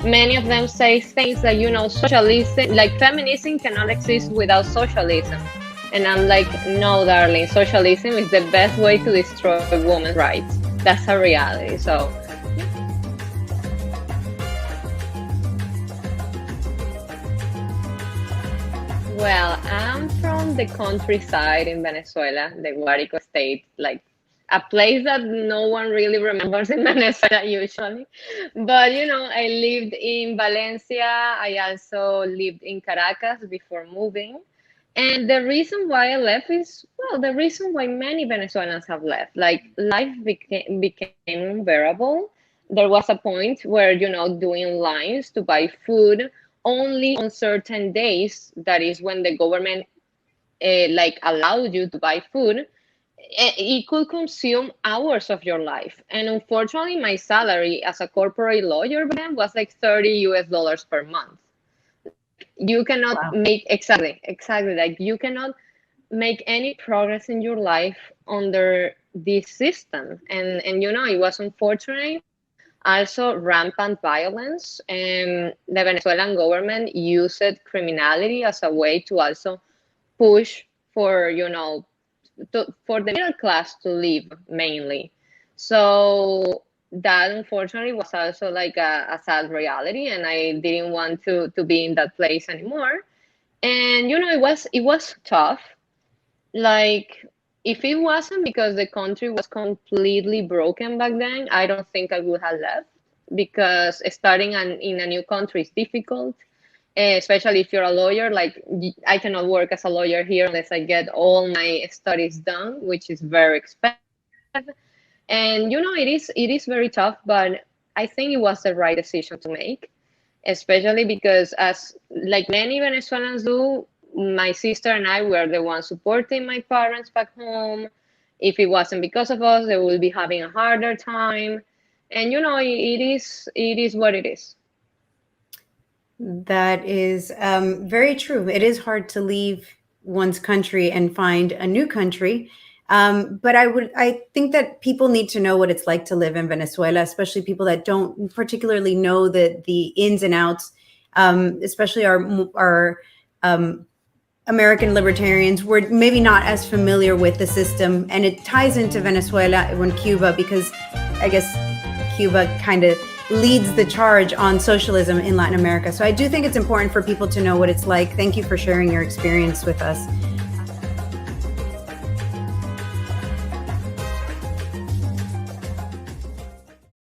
many of them say things like, socialism, like feminism cannot exist without socialism. And I'm like, no, darling, socialism is the best way to destroy women's rights. That's a reality. So, well, I'm from the countryside in Venezuela, the Guarico state, like a place that no one really remembers in Venezuela usually. But I lived in Valencia. I also lived in Caracas before moving. And the reason why I left is, well, the reason why many Venezuelans have left. Like life became unbearable. There was a point where, doing lines to buy food only on certain days, that is when the government like allowed you to buy food, it could consume hours of your life. And unfortunately, my salary as a corporate lawyer back then was like $30 per month. You cannot Wow. make exactly like you cannot make any progress in your life under this system. And it was unfortunate. Also, rampant violence, and the Venezuelan government used criminality as a way to also push for, for the middle class to live mainly. So that unfortunately was also like a sad reality, and I didn't want to be in that place anymore. And it was tough. Like, if it wasn't because the country was completely broken back then, I don't think I would have left, because starting in a new country is difficult, especially if you're a lawyer. Like, I cannot work as a lawyer here unless I get all my studies done, which is very expensive. And it is very tough, but I think it was the right decision to make, especially because, as like many Venezuelans do, my sister and I were the ones supporting my parents back home. If it wasn't because of us, they would be having a harder time. And it is what it is. That is very true. It is hard to leave one's country and find a new country. But I think that people need to know what it's like to live in Venezuela, especially people that don't particularly know the ins and outs, especially our American libertarians. We're maybe not as familiar with the system, and it ties into Venezuela and Cuba, because I guess Cuba kind of leads the charge on socialism in Latin America. So I do think it's important for people to know what it's like. Thank you for sharing your experience with us.